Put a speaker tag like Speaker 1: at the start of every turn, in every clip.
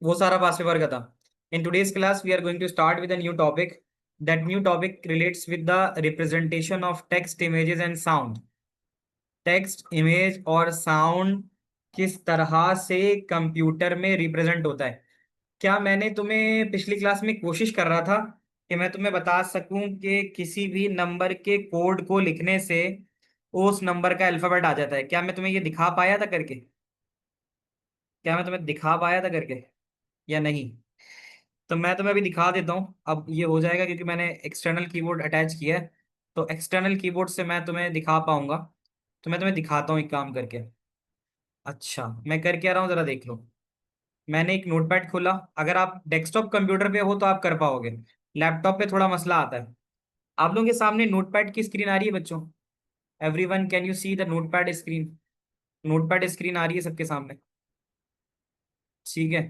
Speaker 1: वो सारा past paper का था। In today's class we are going to start with a new topic. That new topic relates with the representation of text, images and sound. Text, image और sound किस तरह से computer में represent होता है। क्या मैंने तुम्हें पिछली क्लास में कोशिश कर रहा था कि मैं तुम्हें बता सकूं कि किसी भी नंबर के कोड को लिखने से उस नंबर का अल्फाबेट आ जाता है। क्या मैं तुम्हें ये दिखा पाया था करके? क्या मैं तुम्हें दिखा पाया था करके या नहीं? तो मैं तुम्हें अभी दिखा देता हूँ। अब ये हो जाएगा क्योंकि मैंने एक्सटर्नल कीबोर्ड अटैच किया है। तो एक्सटर्नल कीबोर्ड से मैं तुम्हें दिखा पाऊंगा। तो मैं तुम्हें दिखाता हूँ एक काम करके। अच्छा, मैं कर क्या रहा हूँ जरा देख लो। मैंने एक नोटपैड खोला। अगर आप डेस्कटॉप कंप्यूटर पे हो तो आप कर पाओगे। लैपटॉप पे थोड़ा मसला आता है। आप लोगों के सामने नोटपैड की स्क्रीन आ रही है बच्चों? Everyone, can you see the notepad screen? Notepad screen आ रही है सबके सामने? ठीक है।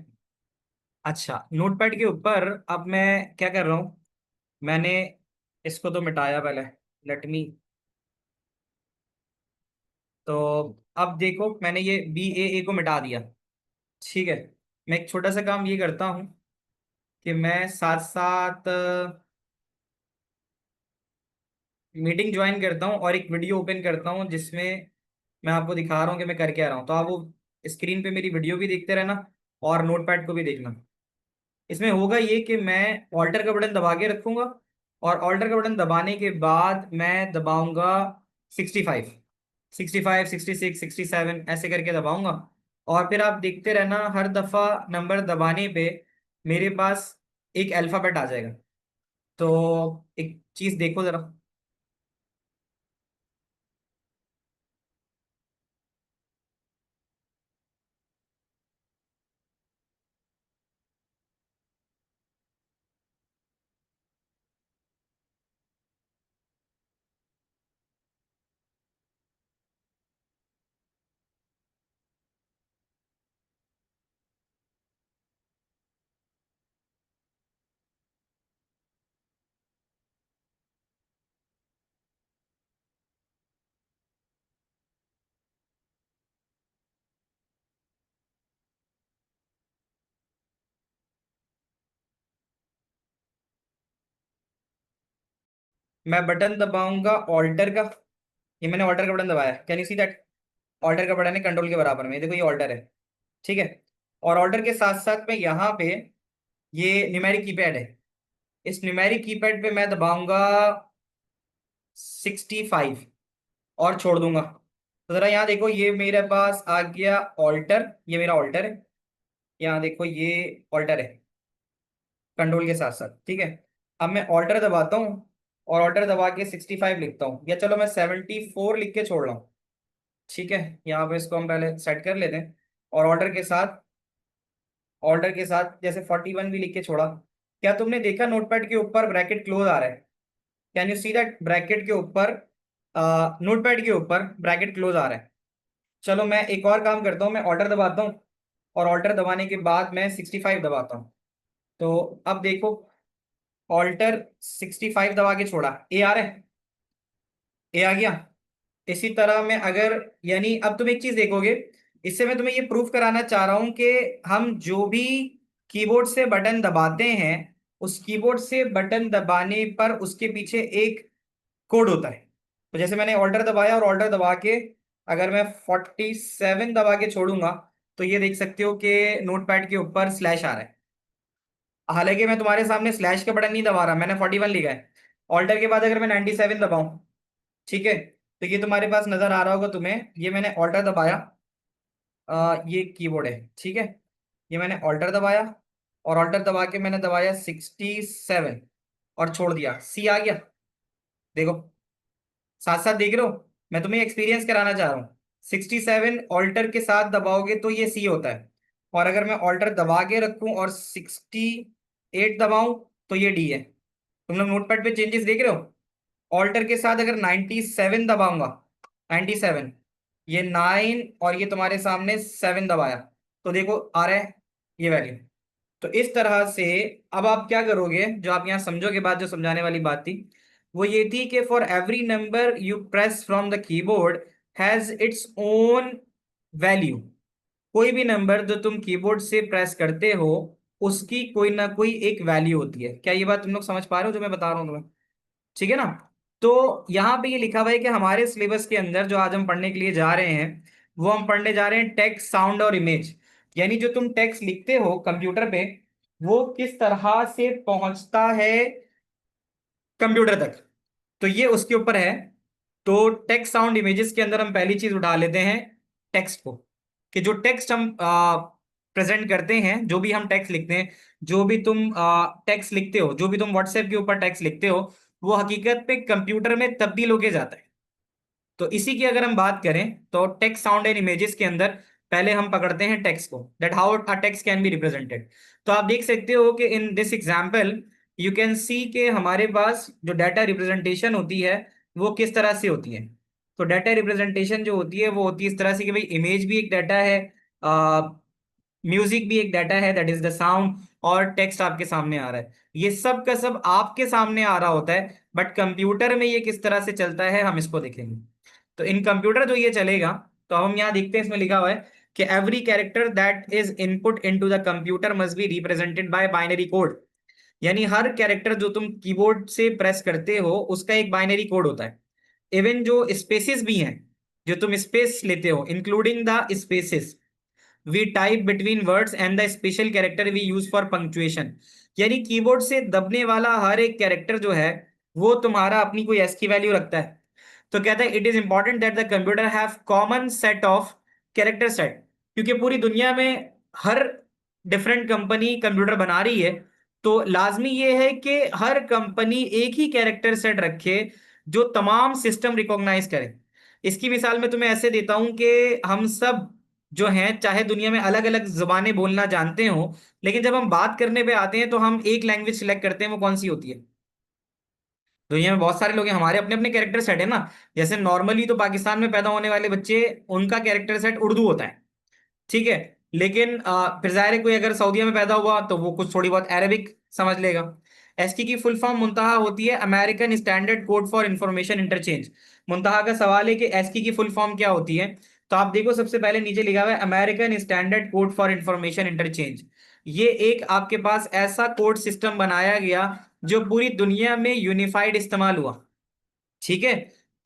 Speaker 1: अच्छा, नोटपैड के ऊपर अब मैं क्या कर रहा हूँ। मैंने इसको तो मिटाया पहले। Let me. तो अब देखो, मैंने ये BAA को मिटा दिया। ठीक है। मैं एक छोटा सा काम ये करता हूँ कि मैं साथ साथ मीटिंग ज्वाइन करता हूँ और एक वीडियो ओपन करता हूँ जिसमें मैं आपको दिखा रहा हूँ कि मैं कर क्या रहा हूँ। तो आप वो स्क्रीन पे मेरी वीडियो भी देखते रहना और नोटपैड को भी देखना। इसमें होगा ये कि मैं ऑल्टर का बटन दबा के रखूंगा और ऑल्टर का बटन दबाने के बाद मैं दबाऊंगा 65, 65, 66, 67 ऐसे करके दबाऊंगा। और फिर आप देखते रहना, हर दफा नंबर दबाने पे मेरे पास एक अल्फाबेट आ जाएगा। तो एक चीज देखो जरा। मैं बटन दबाऊंगा ऑल्टर का। ये मैंने ऑल्टर का बटन दबाया, can you see that? Alter का बटन है कंट्रोल के बराबर में, ये देखो ये ऑल्टर है। ठीक है। और ऑल्टर के साथ साथ में यहाँ पे ये न्यूमेरिक कीपैड है। इस न्यूमेरिक कीपैड पे मैं दबाऊंगा 65 और छोड़ दूंगा। तो जरा यहाँ देखो, ये मेरे पास आ गया ऑल्टर। ये मेरा ऑल्टर है। यहाँ देखो ये ऑल्टर है कंट्रोल के साथ साथ। ठीक है। अब मैं ऑल्टर दबाता हूँ और ऑल्टर दबा के 65 लिखता हूँ, या चलो मैं 74 लिख के छोड़ रहा हूँ। ठीक है। यहाँ पे इसको हम पहले सेट कर लेते हैं। और ऑर्डर के साथ जैसे 41 भी लिख के छोड़ा। क्या तुमने देखा नोटपैड के ऊपर ब्रैकेट क्लोज आ रहा है? Can you see that? Bracket के ऊपर नोटपैड के ऊपर ब्रैकेट क्लोज आ रहा है। चलो मैं एक और काम करता हूँ, मैं ऑर्डर दबाता हूँ और ऑल्टर दबाने के बाद मैं 65 दबाता हूँ। तो अब देखो, ऑल्टर 65 दबा के छोड़ा, ए आ रहा है। ए आ गया। इसी तरह में अगर, यानी अब तुम एक चीज देखोगे, इससे मैं तुम्हें ये प्रूफ कराना चाह रहा हूं कि हम जो भी कीबोर्ड से बटन दबाते हैं, उस कीबोर्ड से बटन दबाने पर उसके पीछे एक कोड होता है। तो जैसे मैंने ऑल्टर दबाया और ऑल्टर दबा के अगर मैं 47 दबा के छोड़ूंगा, तो ये देख सकते हो कि नोटपैड के ऊपर स्लैश आ रहा है। हालांकि मैं तुम्हारे सामने स्लैश का बटन नहीं दबा रहा, मैंने 41 लिखा है। ऑल्टर के बाद अगर मैं 97 दबाऊं, ठीक है, तो ये तुम्हारे पास नजर आ रहा होगा तुम्हें, ये मैंने ऑल्टर दबाया। ये कीबोर्ड है। ठीक है। ये मैंने ऑल्टर दबाया और ऑल्टर दबा के मैंने दबाया 67 और छोड़ दिया, सी आ गया। देखो, साथ साथ देख रहे हो, मैं तुम्हें एक्सपीरियंस कराना चाह रहा हूँ। 67 ऑल्टर के साथ दबाओगे तो ये सी होता है। और अगर मैं ऑल्टर दबा के रखूं और 68 दबाऊं तो ये डी है। तुम लोग नोटपैड पे चेंजेस देख रहे हो? ऑल्टर के साथ अगर 97 दबाऊंगा, 97, ये 9 और ये तुम्हारे सामने 7 दबाया, तो देखो आ रहा है ये वैल्यू। तो इस तरह से अब आप क्या करोगे, जो आप यहाँ समझोगे बात, जो समझाने वाली बात थी वो ये थी कि for every number you press from the keyboard has its own value. कोई भी नंबर जो तुम कीबोर्ड से प्रेस करते हो उसकी कोई ना कोई एक वैल्यू होती है। क्या ये बात तुम लोग समझ पा रहे हो जो मैं बता रहा हूँ तुम्हें? ठीक है ना? तो यहाँ पे ये लिखा हुआ है कि हमारे सिलेबस के अंदर जो आज हम पढ़ने के लिए जा रहे हैं वो हम पढ़ने जा रहे हैं टेक्स्ट, साउंड और इमेज। यानी जो तुम टेक्स्ट लिखते हो कंप्यूटर पे वो किस तरह से पहुंचता है कंप्यूटर तक, तो ये उसके ऊपर है। तो टेक्स्ट, साउंड, इमेजेस के अंदर हम पहली चीज उठा लेते हैं टेक्स्ट को, कि जो टेक्स्ट हम प्रेजेंट करते हैं, जो भी हम टेक्स्ट लिखते हैं, जो भी तुम टेक्स्ट लिखते हो, जो भी तुम व्हाट्सएप के ऊपर टेक्स्ट लिखते हो, वो हकीकत में कंप्यूटर में तब्दील होके जाता है। तो इसी की अगर हम बात करें तो टेक्स्ट, साउंड एंड इमेजेस के अंदर पहले हम पकड़ते हैं टेक्स्ट को, that how a text can be represented. तो आप देख सकते हो कि in this example you can see के हमारे पास जो डाटा रिप्रेजेंटेशन होती है वो किस तरह से होती है। तो डाटा रिप्रेजेंटेशन जो होती है वो होती है इस तरह से कि भाई इमेज भी एक डाटा है, म्यूजिक भी एक डाटा है, दैट इज द साउंड, और टेक्स्ट आपके सामने आ रहा है। ये सब का सब आपके सामने आ रहा होता है, बट कंप्यूटर में ये किस तरह से चलता है हम इसको देखेंगे। तो इन कंप्यूटर जो ये चलेगा, तो हम यहाँ देखते हैं इसमें लिखा हुआ है कि every character that is input into the computer must be represented by binary code. यानी हर कैरेक्टर जो तुम कीबोर्ड से प्रेस करते हो उसका एक बाइनरी कोड होता है। इवन जो स्पेसेस भी हैं, जो तुम स्पेस लेते हो, including the spaces we type between words and the special character we use for punctuation. यानी कीबोर्ड से दबने वाला हर एक कैरेक्टर जो है वो तुम्हारा अपनी कोई एस की वैल्यू रखता है। तो कहता है it is important that the computer have common set of character set, क्योंकि पूरी दुनिया में हर डिफरेंट कंपनी कंप्यूटर बना रही है, तो लाजमी ये है कि हर कंपनी एक ही कैरेक्टर सेट रखे जो तमाम सिस्टम रिकॉग्नाइज करे। इसकी मिसाल मैं तुम्हें ऐसे देता हूं कि हम सब जो हैं चाहे दुनिया में अलग अलग जुबानें बोलना जानते हो, लेकिन जब हम बात करने पे आते हैं तो हम एक लैंग्वेज सिलेक्ट करते हैं, वो कौन सी होती है? दुनिया में बहुत सारे लोग हैं, हमारे अपने अपने कैरेक्टर सेट है ना। जैसे नॉर्मली तो पाकिस्तान में पैदा होने वाले बच्चे, उनका कैरेक्टर सेट उर्दू होता है, ठीक है। लेकिन फिर जाहिर है कोई अगर सऊदीया में पैदा हुआ तो वो कुछ थोड़ी बहुत अरेबिक समझ लेगा। एसकी की फुल फॉर्म मुंतहा होती है American standard code for information interchange. मुंतहा का सवाल है कि एसकी की फुल फॉर्म क्या होती है। तो आप देखो सबसे पहले नीचे लिखा हुआ है American standard code for information interchange. ये एक आपके पास ऐसा कोड सिस्टम बनाया गया जो पूरी दुनिया में यूनिफाइड इस्तेमाल हुआ, ठीक है।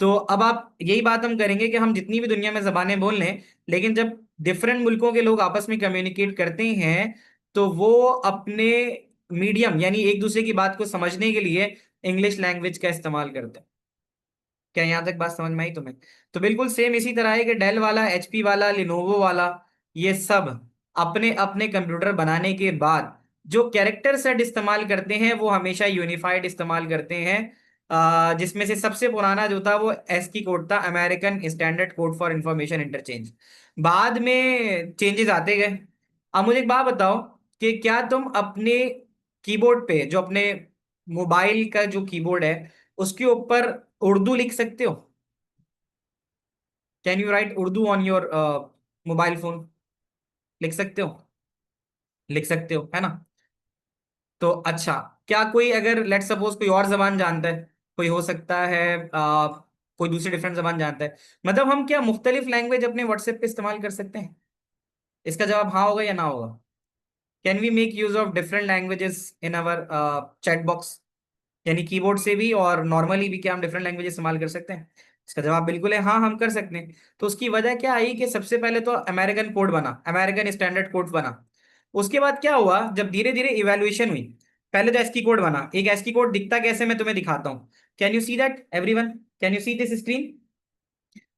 Speaker 1: तो अब आप यही बात हम करेंगे कि हम जितनी भी दुनिया में जबानें बोल लें, लेकिन जब डिफरेंट मुल्कों के लोग आपस में कम्युनिकेट करते हैं तो वो अपने मीडियम यानी एक दूसरे की बात को समझने के लिए इंग्लिश लैंग्वेज का इस्तेमाल करते हैं। क्या यहाँ तक बात समझ में आई तुम्हें? तो बिल्कुल सेम इसी तरह है कि डेल वाला, एचपी वाला, लिनोवो वाला, ये सब अपने अपने कंप्यूटर बनाने के बाद जो कैरेक्टर सेट इस्तेमाल करते हैं वो हमेशा यूनिफाइड इस्तेमाल करते हैं। जिसमें से सबसे पुराना जो था वो एसकी कोड था, American standard code for information interchange. बाद में चेंजेस आते गए। अब मुझे एक बात बताओ कि क्या तुम अपने कीबोर्ड पे, जो अपने मोबाइल का जो कीबोर्ड है उसके ऊपर उर्दू लिख सकते हो? Can you right Urdu on your mobile phone? लिख सकते हो? लिख सकते हो, है ना? तो अच्छा, क्या कोई अगर लेट सपोज कोई और जबान जानता है, कोई हो सकता है कोई दूसरी डिफरेंट जबान जानता है, मतलब हम क्या मुख्तलिफ लैंग्वेज अपने व्हाट्सएप पे इस्तेमाल कर सकते हैं? इसका जवाब हाँ होगा या ना होगा? Can we make use of different languages in our chat box? यानी कीबोर्ड से भी और नॉर्मली भी क्या हम डिफरेंट लैंग्वेज इस्तेमाल कर सकते हैं? इसका जवाब बिल्कुल है हाँ, हम कर सकते हैं। तो उसकी वजह क्या आई कि सबसे पहले तो अमेरिकन कोड बना, अमेरिकन स्टैंडर्ड कोड बना। उसके बाद क्या हुआ, जब धीरे धीरे इवेल्युएशन हुई, पहले तो एस्की कोड बना। एक एस्की कोड दिखता कैसे मैं तुम्हें दिखाता हूँ। Can you see that everyone? Can you see this screen?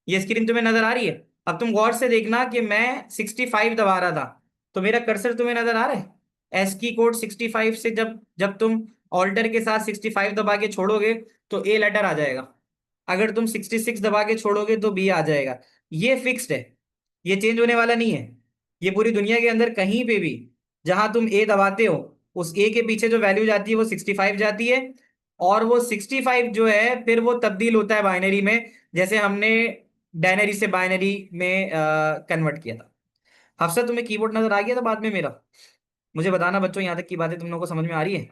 Speaker 1: ये स्क्रीन तुम्हें नजर आ रही है? अब तुम गौर से देखना कि मैं 65 दबा रहा था, तो मेरा कर्सर तुम्हें नजर आ रहा है? एस की कोड 65 से जब जब तुम ऑल्टर के साथ 65 दबा के छोड़ोगे तो ए लेटर आ जाएगा। अगर तुम 66 दबा के छोड़ोगे तो बी आ जाएगा। ये फिक्स्ड है, ये चेंज होने वाला नहीं है। ये पूरी दुनिया के अंदर कहीं पे भी जहां तुम ए दबाते हो, उस ए के पीछे जो वैल्यू जाती है वो 65 जाती है। और वो 65 जो है फिर वो तब्दील होता है बाइनरी में, जैसे हमने डायनरी से बाइनरी में कन्वर्ट किया था। हफ्सा तुम्हें कीबोर्ड नजर आ गया था बाद में मेरा? मुझे बताना बच्चों, यहाँ तक की बातें तुम लोगों को समझ में आ रही है?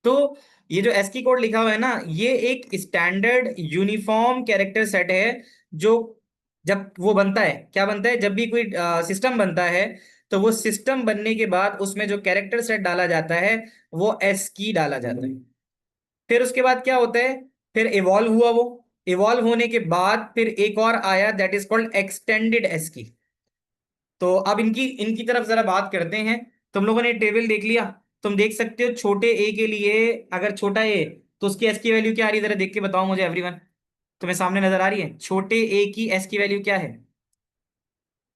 Speaker 1: तो ये जो एस्की कोड लिखा हुआ है ना, ये एक स्टैंडर्ड यूनिफॉर्म कैरेक्टर सेट है जो जब वो बनता है, क्या बनता है, जब भी कोई सिस्टम बनता है, तो वो सिस्टम बनने के बाद उसमें जो कैरेक्टर सेट डाला जाता है वो एस की डाला जाता है। फिर उसके बाद क्या होता है, फिर इवॉल्व हुआ वो, इवॉल्व होने के बाद फिर एक और आया that is called extended S की। तो अब इनकी इनकी तरफ जरा बात करते हैं। तुम लोगों ने टेबल देख लिया, तुम देख सकते हो छोटे ए के लिए, अगर छोटा ए, तो उसकी एस की वैल्यू क्या आ रही है, जरा देख के बताओ मुझे एवरीवन। तुम्हें सामने नजर आ रही है छोटे ए की एस की वैल्यू क्या है?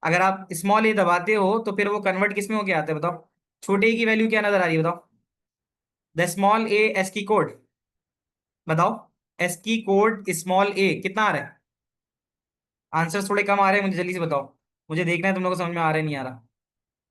Speaker 1: अगर आप स्मॉल ए दबाते हो तो फिर वो कन्वर्ट किस में होके आता है बताओ? छोटे ए की वैल्यू क्या नजर आ रही है बताओ? द स्मॉल ए एस की कोड बताओ। एस की कोड स्मॉल ए कितना आ रहा है? आंसर थोड़े कम आ रहे हैं, मुझे जल्दी से बताओ। मुझे देखना है तुम लोगों को समझ में आ रहा है नहीं आ रहा।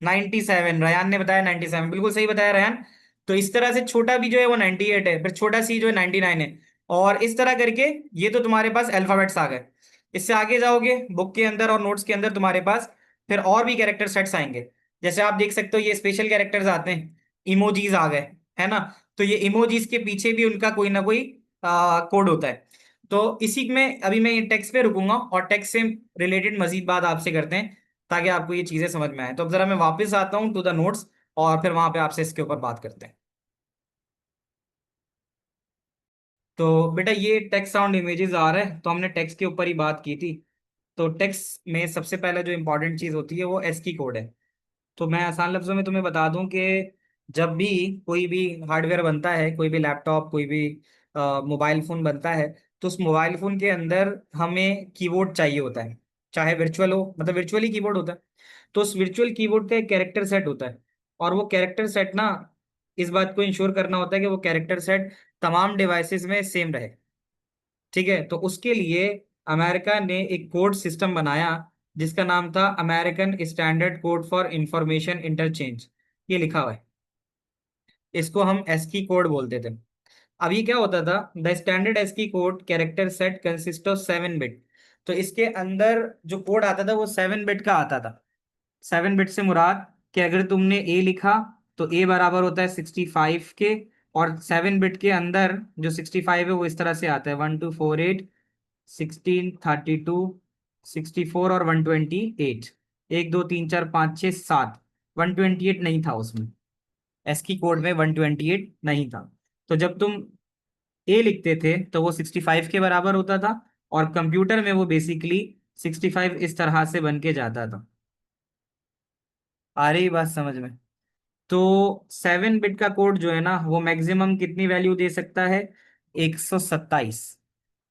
Speaker 1: 97, रयान ने बताया 97, बिल्कुल सही बताया रयान। तो इस तरह से छोटा भी जो है वो 98 है, फिर छोटा सी जो है 99 है। और इस तरह करके ये तो तुम्हारे पास अल्फाबेट्स आ गए। इससे आगे जाओगे बुक के अंदर और नोट्स के अंदर तुम्हारे पास फिर और भी कैरेक्टर सेट्स आएंगे। जैसे आप देख सकते हो ये स्पेशल कैरेक्टर्स आते हैं, इमोजीज आ गए, है ना। तो ये इमोजीज के पीछे भी उनका कोई ना कोई कोड होता है। तो इसी में अभी मैं ये टेक्स्ट पे रुकूंगा और टेक्स्ट से रिलेटेड मजीद बात आपसे करते हैं, ताकि आपको ये चीजें समझ में आए। तो अब जरा मैं वापस आता हूँ टू द नोट्स और फिर वहां पे आपसे इसके ऊपर बात करते हैं। तो बेटा ये टेक्स्ट साउंड इमेजेस आ रहे हैं, तो हमने टेक्स्ट के ऊपर ही बात की थी। तो टेक्स्ट में सबसे पहले जो इंपॉर्टेंट चीज होती है वो एस की कोड है। तो मैं आसान लफ्जों में तुम्हें बता दूं कि जब भी कोई भी हार्डवेयर बनता है, कोई भी लैपटॉप, कोई भी मोबाइल फोन बनता है, तो उस मोबाइल फोन के अंदर हमें कीबोर्ड चाहिए होता है। चाहे वर्चुअल हो, मतलब वर्चुअली कीबोर्ड होता है। तो उस वर्चुअल कीबोर्ड का एक कैरेक्टर सेट होता है। और वो कैरेक्टर सेट ना, इस बात को इंश्योर करना होता है कि वो कैरेक्टर सेट तमाम डिवाइसेस में सेम रहे। ठीक है, तो उसके लिए अमेरिका ने एक कोड सिस्टम बनाया जिसका नाम था American standard code for information interchange. ये लिखा हुआ है, इसको हम एस्की कोड बोलते थे। अब ये क्या होता था, the standard ASCII code character set consist of 7 bit. तो इसके अंदर जो कोड आता था वो 7 बिट का आता था। 7 बिट से मुराद कि अगर तुमने ए लिखा तो ए बराबर होता है 65 के। और 7 बिट के अंदर जो 65 है वो इस तरह से आता है 1248, 1632, 64 और 128। 1 2 3 4 5 6 7, 128 नहीं था उसमें, एस की कोड में 128 नहीं था। तो जब तुम ए लिखते थे तो वो 65 के बराबर होता था, और कंप्यूटर में वो बेसिकली 65 इस तरह से बन के जाता था। आ रही बात समझ में? तो 7 बिट का कोड जो है ना वो मैक्सिमम कितनी वैल्यू दे सकता है? 127।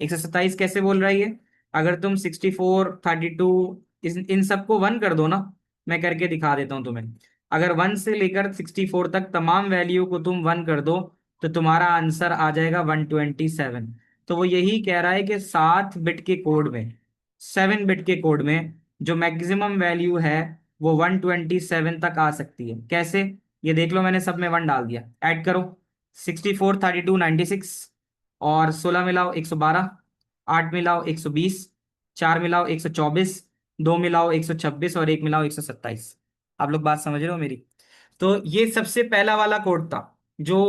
Speaker 1: 127 कैसे बोल रहा है ये? अगर तुम 64, 32 इन सबको वन कर दो ना, मैं करके दिखा देता हूँ तुम्हें। अगर 1 से लेकर 64 तक तमाम वैल्यू को तुम वन कर दो तो तुम्हारा आंसर आ जाएगा 127। तो वो यही कह रहा है कि 7 बिट के कोड में, 7 बिट के कोड में जो मैक्सिमम वैल्यू है वो 127 तक आ सकती है। कैसे? ये देख लो, मैंने सब में 1 डाल दिया, ऐड करो। 64, 32, 96, और 16 मिलाओ 112, 8 मिलाओ 120, 4 मिलाओ 124, 2 मिलाओ 126 और 1 मिलाओ 127। आप लोग बात समझ रहे हो मेरी? तो ये सबसे पहला वाला कोड था जो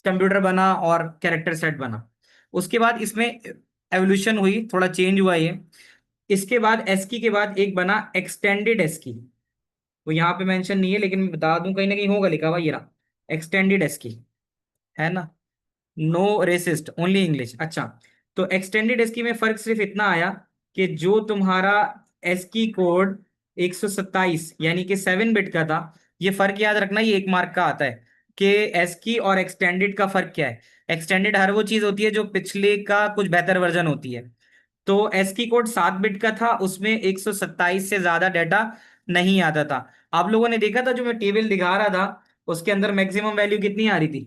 Speaker 1: कंप्यूटर बना और कैरेक्टर सेट बना। उसके बाद इसमें एवोल्यूशन हुई, थोड़ा चेंज हुआ ये। इसके बाद एस्की के बाद एक बना एक्सटेंडेड एस्की। वो यहाँ पे मेंशन नहीं है लेकिन मैं बता दूं, कहीं ना कहीं होगा लिखा हुआ, ये रहा एक्सटेंडेड एस्की, है ना। No resist, only English. अच्छा, तो एक्सटेंडेड एस्की में फर्क सिर्फ इतना आया कि जो तुम्हारा एस्की कोड 127 यानी कि 7 बिट का था, ये फर्क याद रखना, ये 1 मार्क का आता है कि एस्की और एक्सटेंडेड का फर्क क्या है। एक्सटेंडेड हर वो चीज होती है जो पिछले का कुछ बेहतर वर्जन होती है। तो एस्की कोड 7 बिट का था, उसमें 127 से ज्यादा डाटा नहीं आता था। आप लोगों ने देखा था जो मैं टेबल दिखा रहा था, उसके अंदर मैक्सिमम वैल्यू कितनी आ रही थी?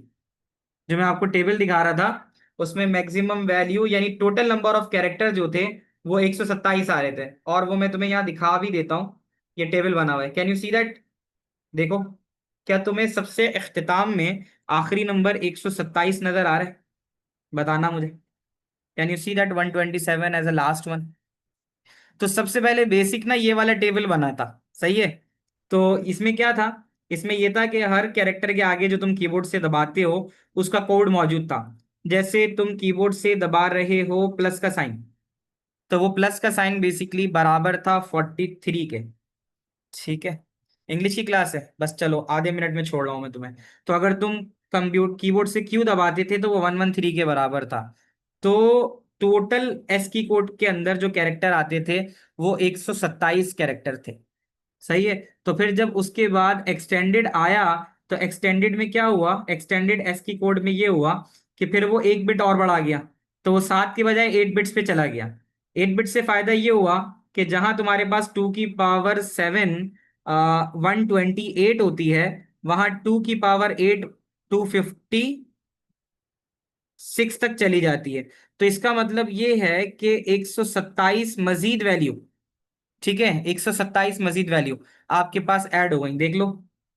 Speaker 1: जो मैं आपको टेबल दिखा रहा था उसमें मैक्सिमम वैल्यू यानी टोटल नंबर ऑफ कैरेक्टर जो थे वो 127 आ रहे थे। और वो मैं तुम्हें यहाँ दिखा भी देता हूँ, ये टेबल बना हुआ है, कैन यू सी दैट? देखो, क्या तुम्हें सबसे इख्तिताम में आखिरी नंबर 127 नजर आ रहा है? बताना मुझे, can you see that 127 as a last one? तो सबसे पहले बेसिक ना ये वाला टेबल बना था, सही है। तो इसमें क्या था, इसमें ये था कि हर कैरेक्टर के आगे जो तुम कीबोर्ड से दबाते हो उसका कोड मौजूद था। जैसे तुम कीबोर्ड से दबा रहे हो प्लस का साइन, तो वो प्लस का साइन बेसिकली बराबर था 43 के। ठीक है, इंग्लिश की क्लास है, बस चलो आधे मिनट में छोड़ रहा हूं मैं तुम्हें। तो अगर तुम कंप्यूटर कीबोर्ड से क्यू दबाते थे तो वो 113 के बराबर था। तो टोटल एस की कोड के अंदर जो कैरेक्टर आते थे वो 127 कैरेक्टर थे। सही है। तो फिर जब उसके बाद एक्सटेंडेड आया, तो एक्सटेंडेड में क्या हुआ, एक्सटेंडेड एस की कोड में ये हुआ कि फिर वो एक बिट और बढ़ा गया। तो वो 7 की बजाय 8 बिट्स पे चला गया। 8 बिट से फायदा ये हुआ कि जहां तुम्हारे पास 2 की पावर 7 128 होती है, वहां 2 की पावर 8 256 तक चली जाती है। तो इसका मतलब ये है कि 127 मजीद वैल्यू, ठीक है, 127 मजीद वैल्यू आपके पास ऐड हो गई। देख लो,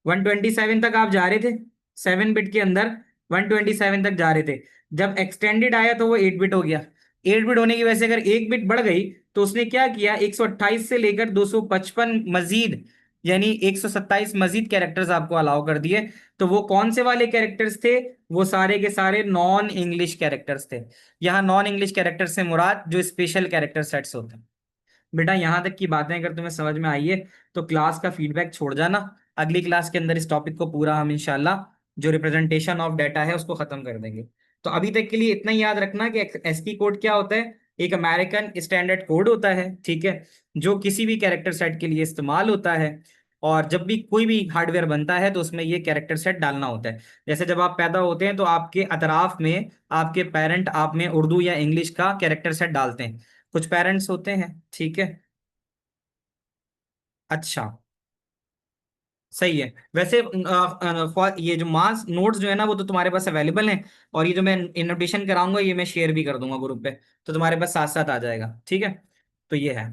Speaker 1: 127 तक आप जा रहे थे, 7 बिट के अंदर 127 तक जा रहे थे। जब एक्सटेंडेड आया तो वो 8 बिट हो गया। 8 बिट होने की वजह से अगर एक बिट बढ़ गई, तो उसने क्या किया, 128 से लेकर 255 मजीद, यानी 127 मजीद कैरेक्टर्स आपको अलाउ कर दिए। तो वो कौन से वाले कैरेक्टर्स थे, वो सारे के सारे नॉन इंग्लिश कैरेक्टर्स थे। यहाँ नॉन इंग्लिश कैरेक्टर से मुराद जो स्पेशल कैरेक्टर सेट्स होते हैं। बेटा यहाँ तक की बातें अगर तुम्हें समझ में आई है तो क्लास का फीडबैक छोड़ जाना। अगली क्लास के अंदर इस टॉपिक को पूरा हम इंशाल्लाह जो रिप्रेजेंटेशन ऑफ डाटा है उसको खत्म कर देंगे। तो अभी तक के लिए इतना ही याद रखना कि एसकी कोड क्या होता है। एक अमेरिकन स्टैंडर्ड कोड होता है, ठीक है, जो किसी भी कैरेक्टर सेट के लिए इस्तेमाल होता है। और जब भी कोई भी हार्डवेयर बनता है तो उसमें ये कैरेक्टर सेट डालना होता है। जैसे जब आप पैदा होते हैं तो आपके अतराफ में आपके पेरेंट आप में उर्दू या इंग्लिश का कैरेक्टर सेट डालते हैं। कुछ पेरेंट्स होते हैं, ठीक है। अच्छा, सही है। वैसे ये जो मास नोट्स जो है ना वो तो तुम्हारे पास अवेलेबल हैं। और ये जो मैं इनोटेशन कराऊंगा ये मैं शेयर भी कर दूंगा ग्रुप पे। तो तुम्हारे पास साथ साथ आ जाएगा, ठीक है। तो ये है।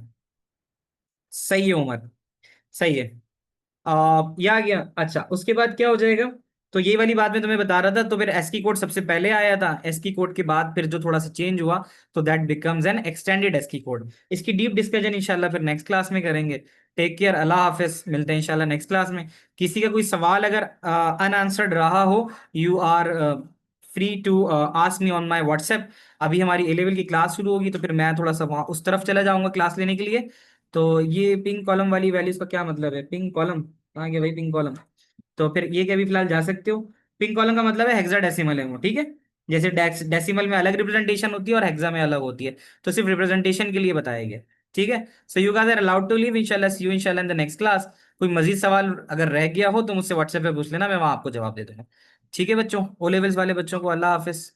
Speaker 1: सही है उमर, सही है। ये आ गया। अच्छा, उसके बाद क्या हो जाएगा, तो ये वाली बात मैं तुम्हें बता रहा था। तो फिर एसकी कोड सबसे पहले आया था, एसकी कोड के बाद फिर जो थोड़ा सा चेंज हुआ, तो that becomes N extended ASCII code. इसकी डीप डिस्कशन इंशाल्लाह फिर नेक्स्ट क्लास में करेंगे। टेक केयर, अल्लाह हाफिज, मिलते हैं इंशाल्लाह नेक्स्ट क्लास में। किसी का कोई सवाल अगर अनआंसर्ड रहा हो, you are free to ask me on my WhatsApp. अभी हमारी ए लेवल की क्लास शुरू होगी तो फिर मैं थोड़ा सा वहाँ उस तरफ चला जाऊंगा क्लास लेने के लिए। तो ये पिंक कॉलम वाली वैल्यूज का क्या मतलब है, पिंक कॉलम कहाँ गया भाई, पिंक कॉलम। तो फिर ये क्या भी फिलहाल जा सकते हो। पिंक कॉलम का मतलब है हेक्साडेसिमल है वो, ठीक है। जैसे डेसिमल में अलग रिप्रेजेंटेशन होती है और हेक्सा में अलग होती है। तो सिर्फ रिप्रेजेंटेशन के लिए बताया गया, ठीक है। So you guys are allowed to leave, इंशाल्लाह सी यू इंशाल्लाह इन द नेक्स्ट क्लास। कोई मजीद सवाल अगर रह गया हो तो मुझसे व्हाट्सएप पे पूछ लेना, मैं वहां आपको जवाब दे दूंगा। ठीक है बच्चों, ओ लेवल्स वाले बच्चों को अल्लाह हाफिज।